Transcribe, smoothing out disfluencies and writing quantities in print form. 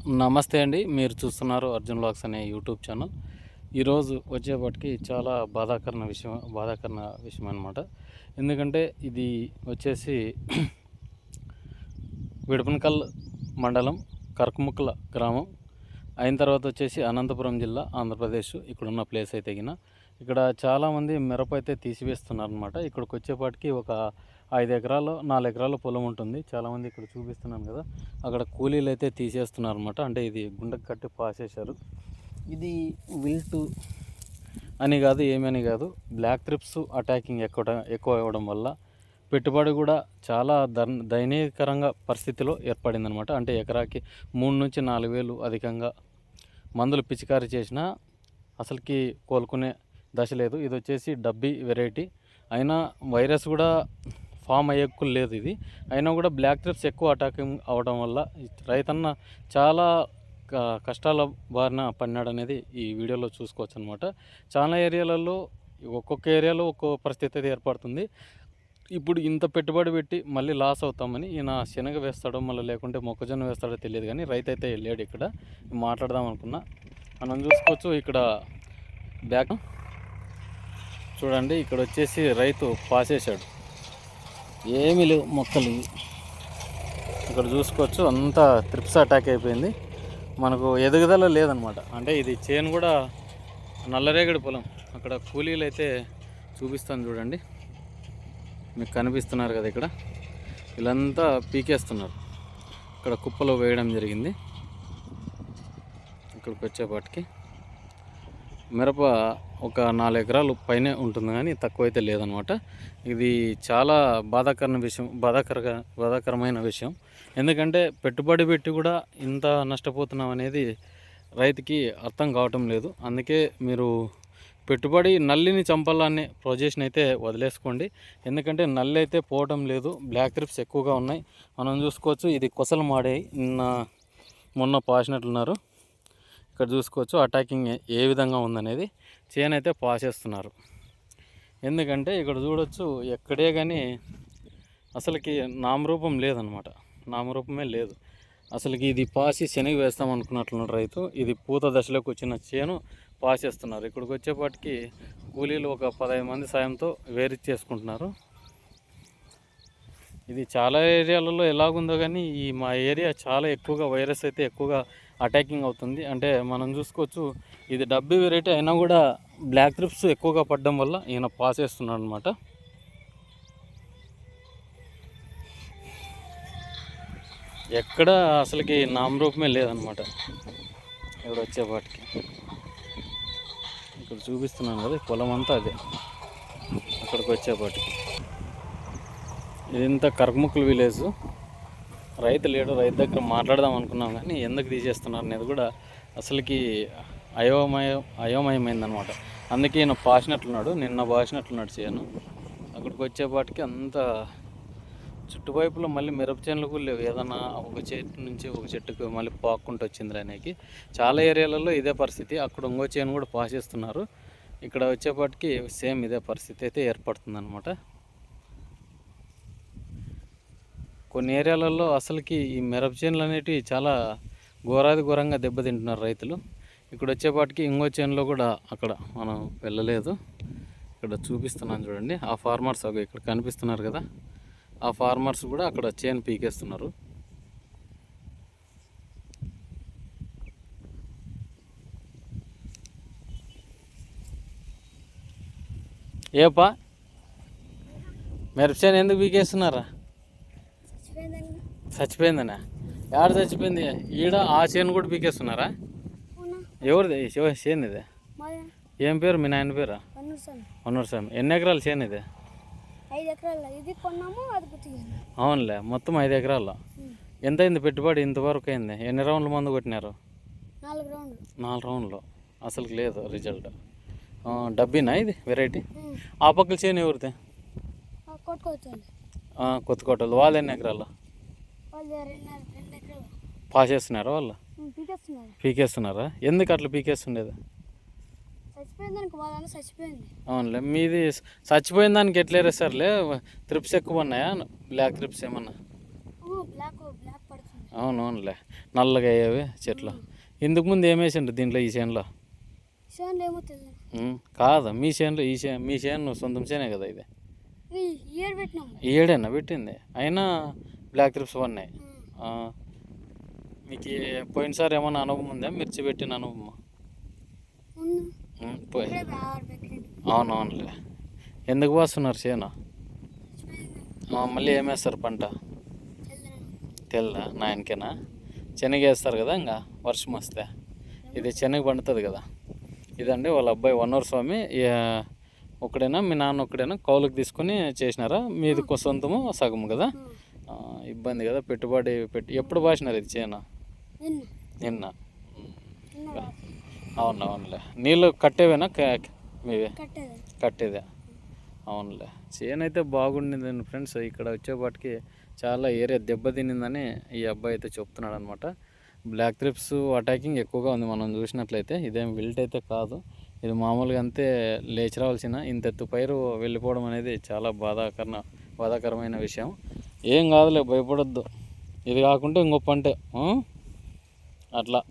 నమస్తే అండి. మీరు చూస్తున్నారు అర్జున్ వ్లాగ్స్ అనే యూట్యూబ్ ఛానల్. ఈరోజు వచ్చేపటికి చాలా బాధాకరణ విషయం అనమాట. ఎందుకంటే ఇది వచ్చేసి విడపనకల్ మండలం కర్కముక్కల గ్రామం అయిన తర్వాత వచ్చేసి అనంతపురం జిల్లా ఆంధ్రప్రదేశ్. ఇక్కడున్న ప్లేస్ అయితే ఇక్కడ చాలామంది మిరప అయితే తీసివేస్తున్నారనమాట. ఇక్కడికి వచ్చేపాటికి ఒక 5 ఎకరాలు 4 ఎకరాల పొలం ఉంటుంది. చాలామంది ఇక్కడ చూపిస్తున్నాను కదా, అక్కడ కూలీలు అయితే తీసేస్తున్నారనమాట. అంటే ఇది గుండెకు కట్టి పాసేశారు. ఇది విల్టు అని కాదు, ఏమని కాదు, బ్లాక్ త్రిప్స్ అటాకింగ్ ఎక్కువ అవ్వడం వల్ల పెట్టుబడి కూడా చాలా దయనీయకరంగా పరిస్థితిలో ఏర్పడిందనమాట. అంటే ఎకరాకి 3 నుంచి 4 వేలు అధికంగా మందులు పిచికారీ చేసినా అసలుకి కోలుకునే దశ లేదు. ఇది వచ్చేసి డబ్బీ వెరైటీ అయినా వైరస్ కూడా ఫామ్ అయ్యేక్కులు లేదు. ఇది అయినా కూడా బ్లాక్ త్రిప్స్ ఎక్కువ అటాకింగ్ అవడం వల్ల రైతన్న చాలా కష్టాల బారిన పడినాడనేది ఈ వీడియోలో చూసుకోవచ్చు అనమాట. చాలా ఏరియాలలో ఒక్కొక్క ఏరియాలో ఒక్కో పరిస్థితి అయితే ఏర్పడుతుంది. ఇప్పుడు ఇంత పెట్టుబడి పెట్టి మళ్ళీ లాస్ అవుతామని ఈయన శనగ వేస్తాడో మళ్ళీ లేకుంటే మొక్కజొన్న వేస్తాడో తెలియదు, కానీ రైతు అయితే వెళ్ళాడు. ఇక్కడ మాట్లాడదాం అనుకున్నా. మనం చూసుకోవచ్చు ఇక్కడ బ్యాక్ చూడండి. ఇక్కడ వచ్చేసి రైతు పాసేశాడు, ఏమీ లేవు మొక్కలు. ఇక్కడ చూసుకోవచ్చు అంతా త్రిప్స్ అటాక్ అయిపోయింది. మనకు ఎదుగుదల లేదనమాట. అంటే ఇది చేను కూడా నల్లరేగడి పొలం. అక్కడ కూలీలు అయితే చూపిస్తాను చూడండి, మీకు కనిపిస్తున్నారు కదా. ఇక్కడ వీళ్ళంతా పీకేస్తున్నారు. ఇక్కడ కుప్పలో వేయడం జరిగింది. ఇక్కడికి వచ్చేపాటికి మిరప ఒక 4 ఎకరాలు పైనే ఉంటుంది, కానీ తక్కువైతే లేదనమాట. ఇది చాలా బాధాకరమైన విషయం. ఎందుకంటే పెట్టుబడి పెట్టి కూడా ఇంత నష్టపోతున్నాం అనేది రైతుకి అర్థం కావటం లేదు. అందుకే మీరు పెట్టుబడి నల్లిని చంపాలనే ప్రొజెక్షన్ అయితే వదిలేసుకోండి. ఎందుకంటే నల్లి అయితే పోవటం లేదు, బ్లాక్ త్రిప్స్ ఎక్కువగా ఉన్నాయి. మనం చూసుకోవచ్చు ఇది కొసలు మాడాయి, మొన్న పాసినట్లున్నారు. ఇక్కడ చూసుకోవచ్చు అటాకింగ్ ఏ విధంగా ఉందనేది. చేను అయితే పాసేస్తున్నారు. ఎందుకంటే ఇక్కడ చూడొచ్చు ఎక్కడే కానీ అసలుకి నామరూపం లేదనమాట. నామరూపమే లేదు అసలుకి. ఇది పాసి శనగ వేస్తాం అనుకున్నట్లున్నాడు రైతు. ఇది పూత దశలోకి వచ్చిన చేను పాసేస్తున్నారు. ఇక్కడికి వచ్చేపాటికి కూలీలు ఒక 15 మంది సాయంతో వేరిచ్చేసుకుంటున్నారు. ఇది చాలా ఏరియాలలో ఎలాగుందో కానీ మా ఏరియా చాలా ఎక్కువగా వైరస్ అయితే ఎక్కువగా అటాకింగ్ అవుతుంది. అంటే మనం చూసుకోవచ్చు ఇది డబ్బీ వెరైటీ అయినా కూడా బ్లాక్ త్రిప్స్ ఎక్కువగా పడడం వల్ల ఈయన పాసేస్తున్నాడు అనమాట. ఎక్కడ అసలుకి నామరూపమే లేదనమాట. ఇక్కడ వచ్చేపాటికి ఇక్కడ చూపిస్తున్నాను కదా, పొలం అంతా అదే. అక్కడికి వచ్చేపాటికి ఇదంతా కర్కముక్కల విలేజ్. రైతు లేడు, రైతు దగ్గర మాట్లాడదాం అనుకున్నాం కానీ ఎందుకు తీసేస్తున్నారు అనేది కూడా అసలుకి అయోమయమైందనమాట. అందుకే ఈయన పాసినట్లున్నాడు, నిన్న పాసినట్లున్నాడు చేయను. అక్కడికి వచ్చేపాటికి అంత చుట్టువైపులో మళ్ళీ మిరప చేనులు కూడా లేవు. ఏదన్నా ఒక చెట్టు నుంచి ఒక చెట్టుకు మళ్ళీ పాక్కుంటూ వచ్చింది అనేకి. చాలా ఏరియాలలో ఇదే పరిస్థితి. అక్కడ ఇంకో చేను కూడా పాసేస్తున్నారు. ఇక్కడ వచ్చేపాటికి సేమ్ ఇదే పరిస్థితి అయితే ఏర్పడుతుంది అనమాట. కొన్ని ఏరియాలలో అసలుకి ఈ మిరప చేనులు అనేటివి చాలా ఘోరంగా దెబ్బతింటున్నారు రైతులు. ఇక్కడ వచ్చేపాటికి ఇంకో చేనులో కూడా అక్కడ మనం వెళ్ళలేదు. ఇక్కడ చూపిస్తున్నాను చూడండి. ఆ ఫార్మర్స్ ఇక్కడ కనిపిస్తున్నారు కదా, ఆ ఫార్మర్స్ కూడా అక్కడ చేను పీకేస్తున్నారు. ఏపా మిరప చేను ఎందుకు పీకేస్తున్నారా? చచ్చిపోయిందనా? ఎవరు చచ్చిపోయింది? ఈడ ఆ చేను కూడా పీకేస్తున్నారా? ఎవరిది చేను ఇది? ఏం పేరు మీ నాయన పేరా? వన్నూరు స్వామి. ఎన్ని ఎకరాలు చేను ఇది? 5 ఎకరాలు. ఇది కొన్నాము, అది అవునులే, మొత్తం 5 ఎకరాల్లో. ఎంత అయింది పెట్టుబడి ఇంతవరకు అయింది? ఎన్ని రౌండ్ల మందు కొట్టినారు? 4 రౌండ్లు. అసలు లేదు రిజల్ట్. డబ్బీనా ఇది వెరైటీ? ఆ పక్కల చేను ఎవరిది? కొత్తకోటలు. వాళ్ళు ఎన్ని ఎకరాలు పాసేస్తున్నారా? వాళ్ళు పీకేస్తున్నారా? ఎందుకు అట్లా పీకేస్తుండేది? అవునులే, మీది చచ్చిపోయిన దానికి ఎట్లా వేస్తారులే. త్రిప్స్ ఎక్కువ ఉన్నాయా? బ్లాక్ త్రిప్స్ ఏమన్నా? అవునవునులే, నల్లగా అయ్యేవి చెట్లు. ఇందుకు ముందు ఏం వేసిండ్రు దీంట్లో ఈ చేనులో? చేనులో ఏమో తెలియదు. కాదు మీ చేనులో మీ చేను సొంతం చేనే కదా ఇది. ఈ ఏడు పెట్టినాము. ఈ ఏడేనా పెట్టింది? అయినా బ్లాక్ ట్రిప్స్ పడినాయి. మీకు పోయినసారి ఏమన్నా అనుభవం ఉందా మిర్చి పెట్టిన అనుభవం? ఉంది. పోయి ఇక్కడే ఆరు పెట్టిండు. అవునవునులే. ఎందుకు పోస్తున్నారు చేను? మళ్ళీ ఏం వేస్తారు పంట? తెల్దా నాయనకేనా? శనగ వేస్తారు కదా ఇంకా వర్షం వస్తే. ఇది శనగ పండుతుంది కదా. ఇదండి వాళ్ళ అబ్బాయి వన్నూరు స్వామి. ఒక్కడైనా మీ నాన్న ఒక్కడైనా కౌలుకి తీసుకొని చేసినారా? మీది సొంతము సగము కదా. ఇబ్బంది కదా పెట్టుబడి ఎప్పుడు బాసినారు ఇది చేను? నిన్న. అవునవునులే. నీళ్ళు కట్టేవేనా మీవే? కట్టేదే. అవునులే. చేను అయితే బాగుండింది ఫ్రెండ్స్. ఇక్కడ వచ్చేపాటికి చాలా ఏరియా దెబ్బతినిందని ఈ అబ్బాయి అయితే చెప్తున్నాడు అనమాట. బ్లాక్ థ్రిప్స్ అటాకింగ్ ఎక్కువగా ఉంది మనం చూసినట్లయితే. ఇదేం విల్ట్ అయితే కాదు, ఇది మామూలుగా అంతే లేచి రావాల్సిన ఇంత ఎత్తు పైరు వెళ్ళిపోవడం అనేది చాలా బాధాకరమైన విషయం. ఏం కాదులే, భయపడొద్దు. ఇది కాకుంటే ఇంకో పంటే అట్లా.